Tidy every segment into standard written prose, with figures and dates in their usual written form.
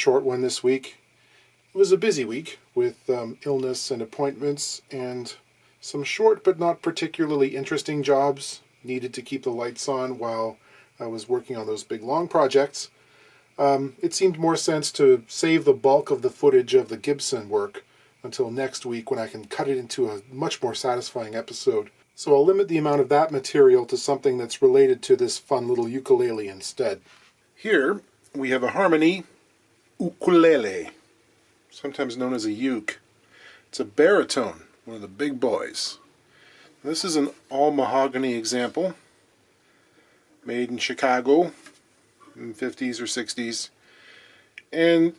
short one this week. It was a busy week with illness and appointments and some short but not particularly interesting jobs needed to keep the lights on while I was working on those big long projects. It seemed more sense to save the bulk of the footage of the Gibson work until next week when I can cut it into a much more satisfying episode. So I'll limit the amount of that material to something that's related to this fun little ukulele instead. Here we have a harmony ukulele, sometimes known as a uke. It's a baritone, one of the big boys. This is an all-mahogany example, made in Chicago in the 50s or 60s. And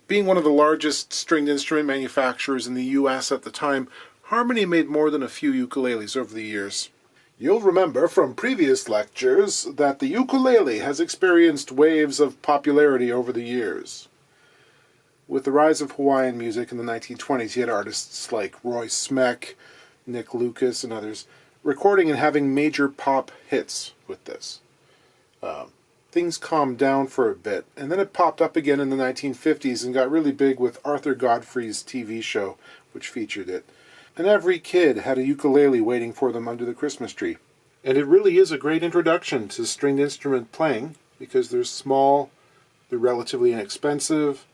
being one of the largest stringed instrument manufacturers in the US at the time, Harmony made more than a few ukuleles over the years. You'll remember from previous lectures that the ukulele has experienced waves of popularity over the years. With the rise of Hawaiian music in the 1920s, you had artists like Roy Smeck, Nick Lucas, and others recording and having major pop hits with this. Things calmed down for a bit, and then it popped up again in the 1950s and got really big with Arthur Godfrey's TV show, which featured it. And every kid had a ukulele waiting for them under the Christmas tree. And it really is a great introduction to stringed instrument playing, because they're small, they're relatively inexpensive,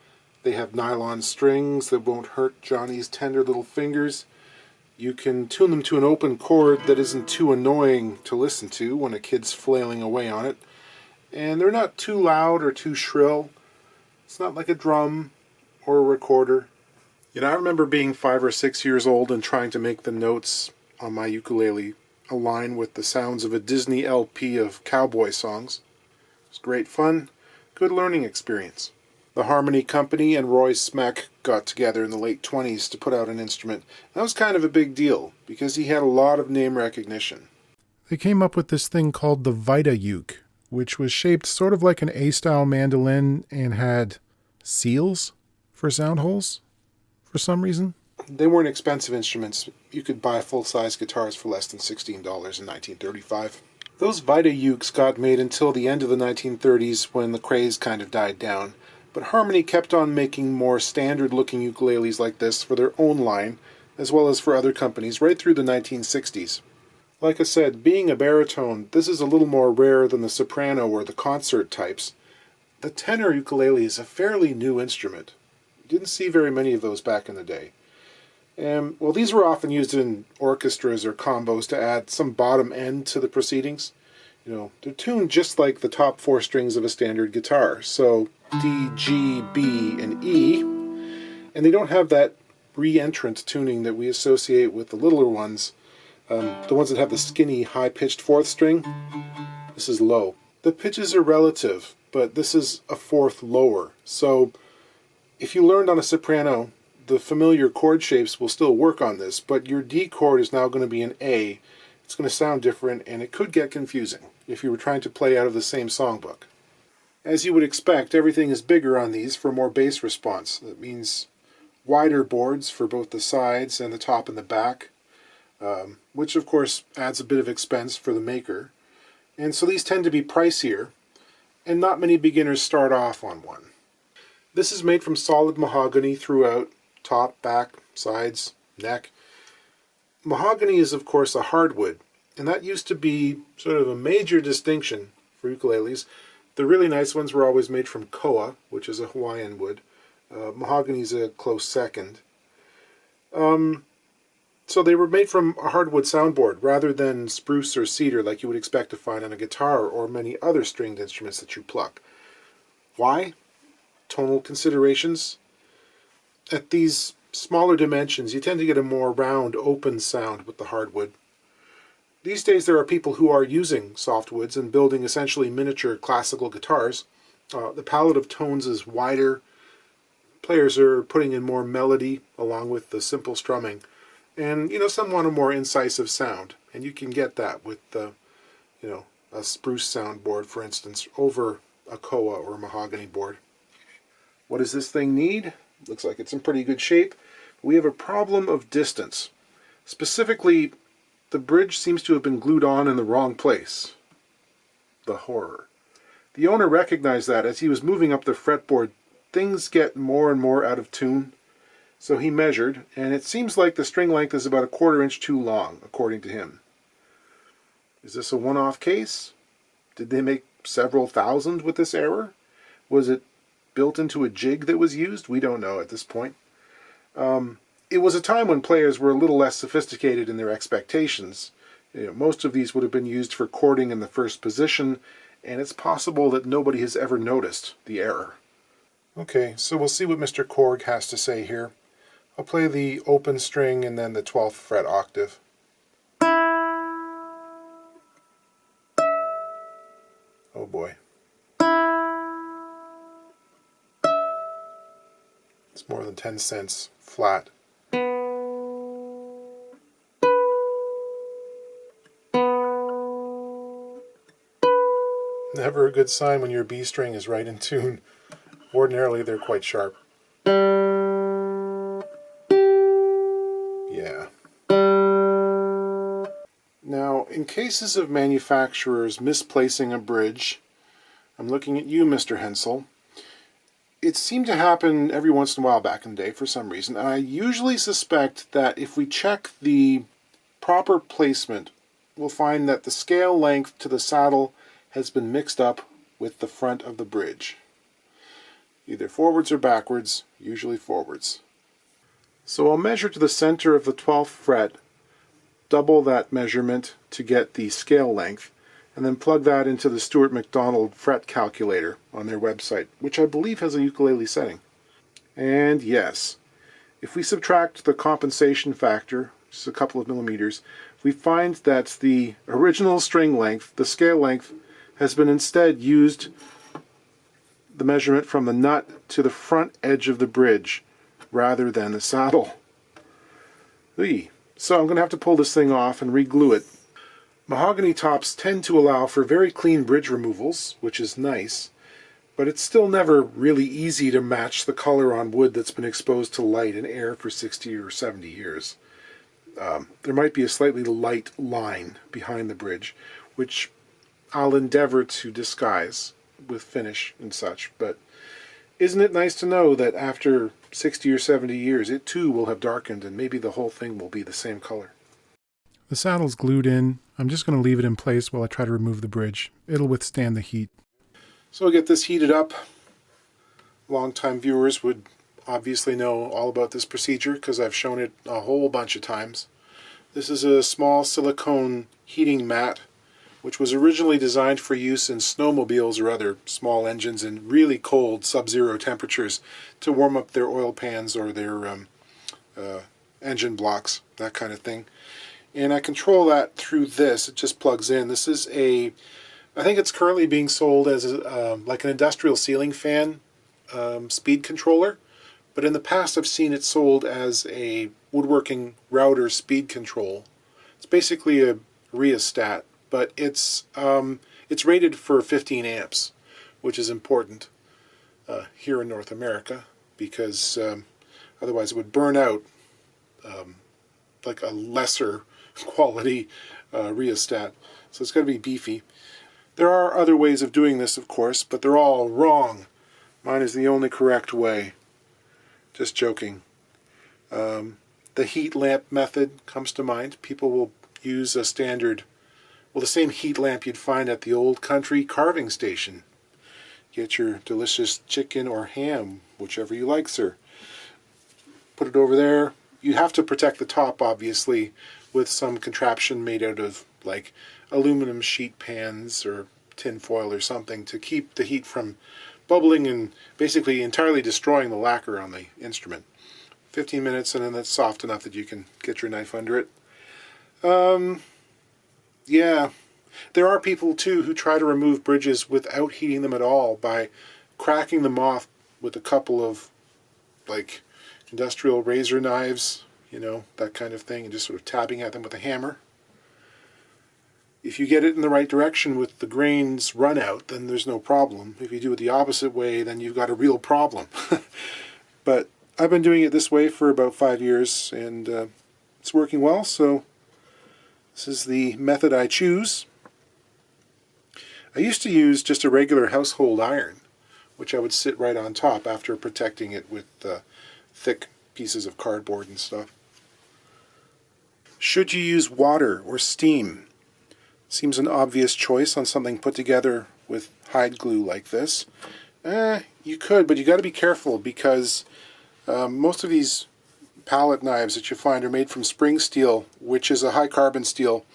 they have nylon strings that won't hurt Johnny's tender little fingers. You can tune them to an open chord that isn't too annoying to listen to when a kid's flailing away on it. And they're not too loud or too shrill. It's not like a drum or a recorder. You know, I remember being 5 or 6 years old and trying to make the notes on my ukulele align with the sounds of a Disney LP of cowboy songs. It was great fun, good learning experience. The Harmony Company and Roy Smeck got together in the late 20s to put out an instrument. That was kind of a big deal, because he had a lot of name recognition. They came up with this thing called the Vita uke, which was shaped sort of like an A-style mandolin and had seals for sound holes for some reason. They weren't expensive instruments. You could buy full-size guitars for less than $16 in 1935. Those Vita ukes got made until the end of the 1930s when the craze kind of died down. But Harmony kept on making more standard-looking ukuleles like this for their own line, as well as for other companies, right through the 1960s. Like I said, being a baritone, this is a little more rare than the soprano or the concert types. The tenor ukulele is a fairly new instrument. You didn't see very many of those back in the day. Well, these were often used in orchestras or combos to add some bottom end to the proceedings. You know, they're tuned just like the top 4 strings of a standard guitar. So D, G, B, and E. And they don't have that re-entrant tuning that we associate with the littler ones. The ones that have the skinny, high-pitched 4th string. This is low. The pitches are relative, but this is a 4th lower. So if you learned on a soprano, the familiar chord shapes will still work on this, but your D chord is now going to be an A. It's going to sound different, and it could get confusing if you were trying to play out of the same songbook. As you would expect, everything is bigger on these for more bass response. That means wider boards for both the sides and the top and the back, which of course adds a bit of expense for the maker. And so these tend to be pricier, and not many beginners start off on one. This is made from solid mahogany throughout, top, back, sides, neck. Mahogany is of course a hardwood, and that used to be sort of a major distinction for ukuleles. The really nice ones were always made from koa, which is a Hawaiian wood. Mahogany is a close second. So they were made from a hardwood soundboard rather than spruce or cedar like you would expect to find on a guitar or many other stringed instruments that you pluck. Why? Tonal considerations. At these smaller dimensions, you tend to get a more round, open sound with the hardwood. These days there are people who are using softwoods and building essentially miniature classical guitars. The palette of tones is wider. Players are putting in more melody along with the simple strumming. And, you know, some want a more incisive sound. And you can get that with, a spruce soundboard, for instance, over a koa or a mahogany board. What does this thing need? Looks like it's in pretty good shape. We have a problem of distance. Specifically, the bridge seems to have been glued on in the wrong place. The horror. The owner recognized that as he was moving up the fretboard things get more and more out of tune. So he measured, and it seems like the string length is about 1/4 inch too long, according to him. Is this a one-off case? Did they make several thousand with this error? Was it built into a jig that was used? We don't know at this point. It was a time when players were a little less sophisticated in their expectations. Most of these would have been used for chording in the first position, and it's possible that nobody has ever noticed the error. Okay, so we'll see what Mr. Korg has to say here. I'll play the open string and then the 12th fret octave. Oh boy. It's more than 10 cents flat. Never a good sign when your B string is right in tune. Ordinarily they're quite sharp. Yeah. Now, in cases of manufacturers misplacing a bridge, I'm looking at you, Mr. Hensel. It seemed to happen every once in a while back in the day for some reason. I usually suspect that if we check the proper placement, we'll find that the scale length to the saddle has been mixed up with the front of the bridge. Either forwards or backwards, usually forwards. So I'll measure to the center of the 12th fret, double that measurement to get the scale length, and then plug that into the Stuart McDonald fret calculator on their website, which I believe has a ukulele setting. And yes, if we subtract the compensation factor, just a couple of millimeters, we find that the original string length, the scale length, has been instead used the measurement from the nut to the front edge of the bridge rather than the saddle. Eey. So I'm going to have to pull this thing off and re-glue it. Mahogany tops tend to allow for very clean bridge removals, which is nice, but it's still never really easy to match the color on wood that's been exposed to light and air for 60 or 70 years. There might be a slightly light line behind the bridge, which I'll endeavor to disguise with finish and such, but isn't it nice to know that after 60 or 70 years it too will have darkened and maybe the whole thing will be the same color. The saddle's glued in. I'm just going to leave it in place while I try to remove the bridge. It'll withstand the heat. So I'll get this heated up. Long-time viewers would obviously know all about this procedure because I've shown it a whole bunch of times. This is a small silicone heating mat which was originally designed for use in snowmobiles or other small engines in really cold sub-zero temperatures to warm up their oil pans or their engine blocks, that kind of thing. And I control that through this. It just plugs in. This is I think it's currently being sold as like an industrial ceiling fan speed controller, but in the past I've seen it sold as a woodworking router speed control. It's basically a rheostat, but it's rated for 15 amps, which is important here in North America because otherwise it would burn out like a lesser quality rheostat. So it's got to be beefy. There are other ways of doing this, of course, but they're all wrong. Mine is the only correct way. Just joking. The heat lamp method comes to mind. People will use a standard, well, the same heat lamp you'd find at the old country carving station. Get your delicious chicken or ham, whichever you like, sir. Put it over there. You have to protect the top, obviously, with some contraption made out of, like, aluminum sheet pans or tin foil or something to keep the heat from bubbling and basically entirely destroying the lacquer on the instrument. 15 minutes and then that's soft enough that you can get your knife under it. Yeah, there are people too who try to remove bridges without heating them at all by cracking them off with a couple of like industrial razor knives, you know, that kind of thing, and just sort of tapping at them with a hammer. If you get it in the right direction with the grains run out, then there's no problem. If you do it the opposite way, then you've got a real problem. But I've been doing it this way for about 5 years, and it's working well, so this is the method I choose. I used to use just a regular household iron, which I would sit right on top after protecting it with thick pieces of cardboard and stuff. Should you use water or steam? Seems an obvious choice on something put together with hide glue like this. You could, but you got to be careful because most of these palette knives that you find are made from spring steel, which is a high carbon steel,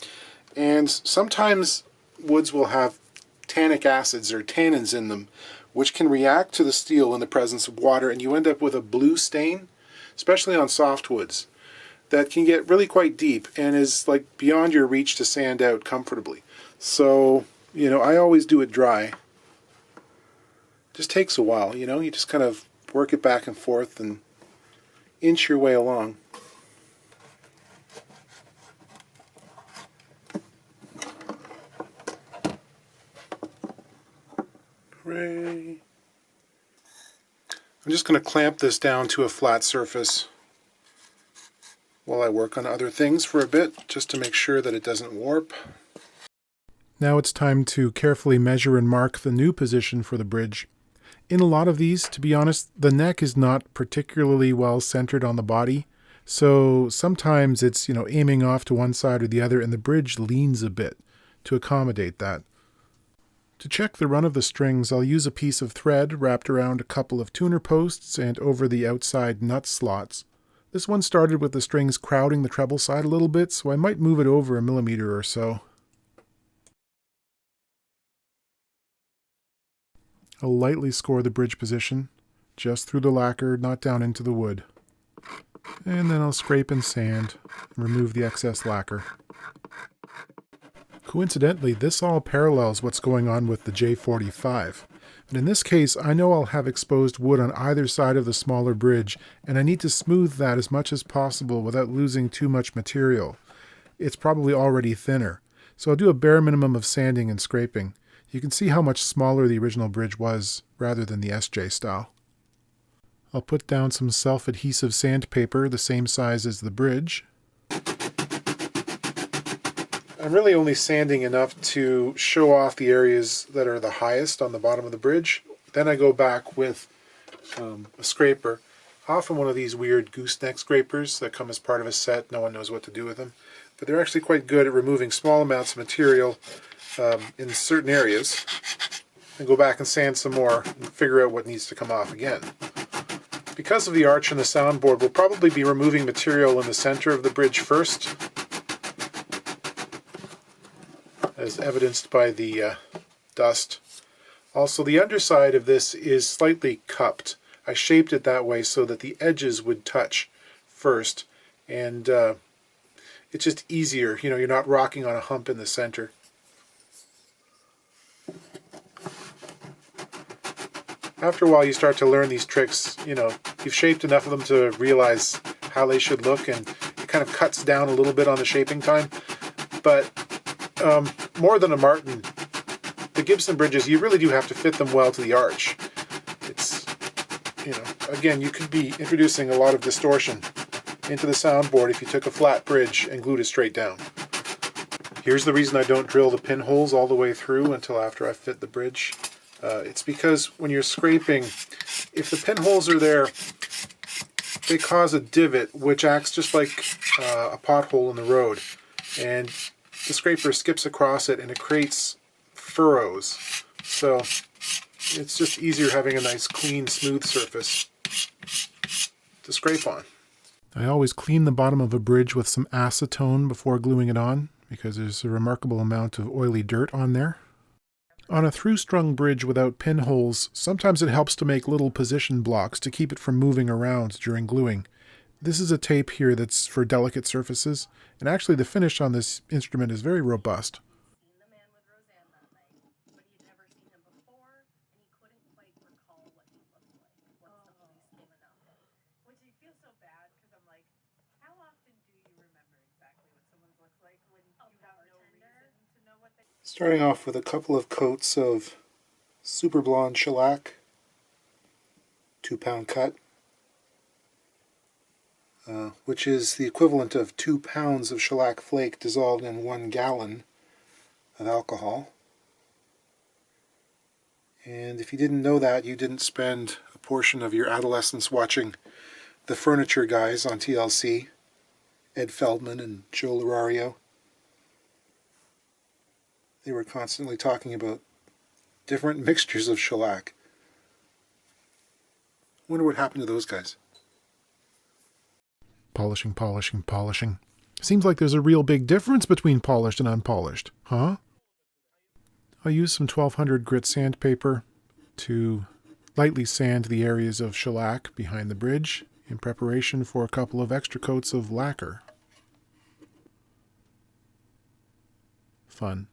and sometimes woods will have tannic acids or tannins in them, which can react to the steel in the presence of water, and you end up with a blue stain, especially on softwoods, that can get really quite deep and is like beyond your reach to sand out comfortably. So, you know, I always do it dry. Just takes a while, you know, you just kind of work it back and forth and inch your way along. Hooray. I'm just going to clamp this down to a flat surface while I work on other things for a bit, just to make sure that it doesn't warp. Now it's time to carefully measure and mark the new position for the bridge. In a lot of these, to be honest, the neck is not particularly well centered on the body, so sometimes it's, you know, aiming off to one side or the other, and the bridge leans a bit to accommodate that. To check the run of the strings, I'll use a piece of thread wrapped around a couple of tuner posts and over the outside nut slots. This one started with the strings crowding the treble side a little bit, so I might move it over 1 millimeter or so. I'll lightly score the bridge position, just through the lacquer, not down into the wood. And then I'll scrape and sand and remove the excess lacquer. Coincidentally, this all parallels what's going on with the J45. But in this case, I know I'll have exposed wood on either side of the smaller bridge, and I need to smooth that as much as possible without losing too much material. It's probably already thinner, so I'll do a bare minimum of sanding and scraping. You can see how much smaller the original bridge was, rather than the SJ style. I'll put down some self-adhesive sandpaper the same size as the bridge. I'm really only sanding enough to show off the areas that are the highest on the bottom of the bridge. Then I go back with a scraper, often one of these weird gooseneck scrapers that come as part of a set. No one knows what to do with them. But they're actually quite good at removing small amounts of material in certain areas, and go back and sand some more and figure out what needs to come off again. Because of the arch in the soundboard, we'll probably be removing material in the center of the bridge first, as evidenced by the dust. Also, the underside of this is slightly cupped. I shaped it that way so that the edges would touch first, and it's just easier. You know, you're not rocking on a hump in the center. After a while, you start to learn these tricks. You know, you've shaped enough of them to realize how they should look, and it kind of cuts down a little bit on the shaping time. But more than a Martin, the Gibson bridges, you really do have to fit them well to the arch. It's, you know, again, you could be introducing a lot of distortion into the soundboard if you took a flat bridge and glued it straight down. Here's the reason I don't drill the pinholes all the way through until after I fit the bridge. It's because when you're scraping, if the pinholes are there, they cause a divot, which acts just like a pothole in the road. And the scraper skips across it and it creates furrows. So it's just easier having a nice, clean, smooth surface to scrape on. I always clean the bottom of a bridge with some acetone before gluing it on, because there's a remarkable amount of oily dirt on there. On a through-strung bridge without pinholes, sometimes it helps to make little position blocks to keep it from moving around during gluing. This is a tape here that's for delicate surfaces, and actually the finish on this instrument is very robust. Starting off with a couple of coats of super blonde shellac, 2-pound cut, which is the equivalent of 2 pounds of shellac flake dissolved in 1 gallon of alcohol. And if you didn't know that, you didn't spend a portion of your adolescence watching the furniture guys on TLC, Ed Feldman and Joe Lorario. They were constantly talking about different mixtures of shellac. Wonder what happened to those guys. Polishing, polishing, polishing. Seems like there's a real big difference between polished and unpolished, huh? I'll use some 1200 grit sandpaper to lightly sand the areas of shellac behind the bridge in preparation for a couple of extra coats of lacquer. Fun.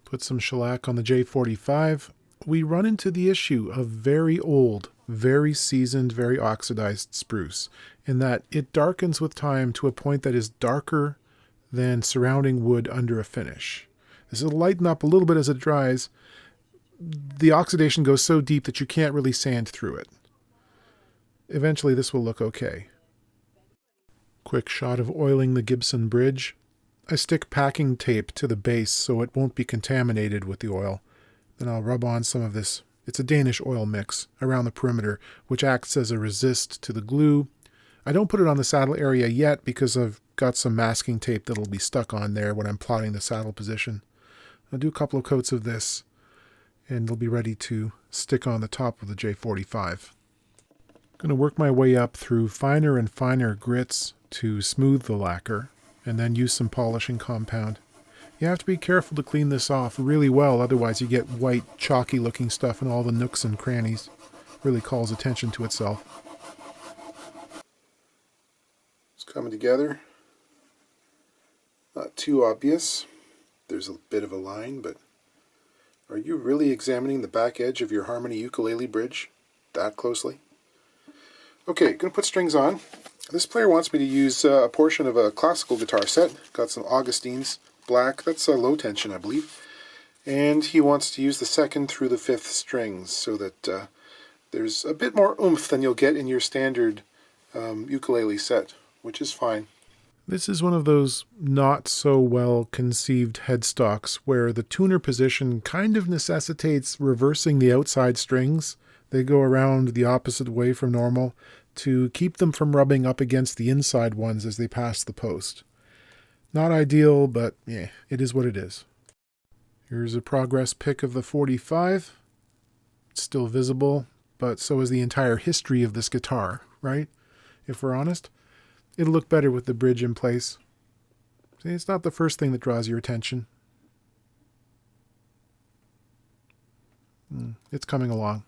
Put some shellac on the J45. We run into the issue of very old, very seasoned, very oxidized spruce, in that it darkens with time to a point that is darker than surrounding wood under a finish. This will lighten up a little bit as it dries. The oxidation goes so deep that you can't really sand through it. Eventually this will look okay. Quick shot of oiling the Gibson bridge. I stick packing tape to the base so it won't be contaminated with the oil. Then I'll rub on some of this, it's a Danish oil mix, around the perimeter, which acts as a resist to the glue. I don't put it on the saddle area yet because I've got some masking tape that'll be stuck on there when I'm plotting the saddle position. I'll do a couple of coats of this and it'll be ready to stick on the top of the J45. I'm going to work my way up through finer and finer grits to smooth the lacquer and then use some polishing compound. You have to be careful to clean this off really well, otherwise you get white, chalky looking stuff in all the nooks and crannies. Really calls attention to itself. It's coming together. Not too obvious. There's a bit of a line, but are you really examining the back edge of your Harmony ukulele bridge that closely? Okay, going to put strings on. This player wants me to use a portion of a classical guitar set. Got some Augustines, black, that's a low tension I believe. And he wants to use the 2nd through the 5th strings so that there's a bit more oomph than you'll get in your standard ukulele set, which is fine. This is one of those not so well conceived headstocks where the tuner position kind of necessitates reversing the outside strings. They go around the opposite way from normal to keep them from rubbing up against the inside ones as they pass the post. Not ideal, but yeah, it is what it is. Here's a progress pic of the 45. It's still visible, but so is the entire history of this guitar, right? If we're honest, it'll look better with the bridge in place. See, it's not the first thing that draws your attention. It's coming along.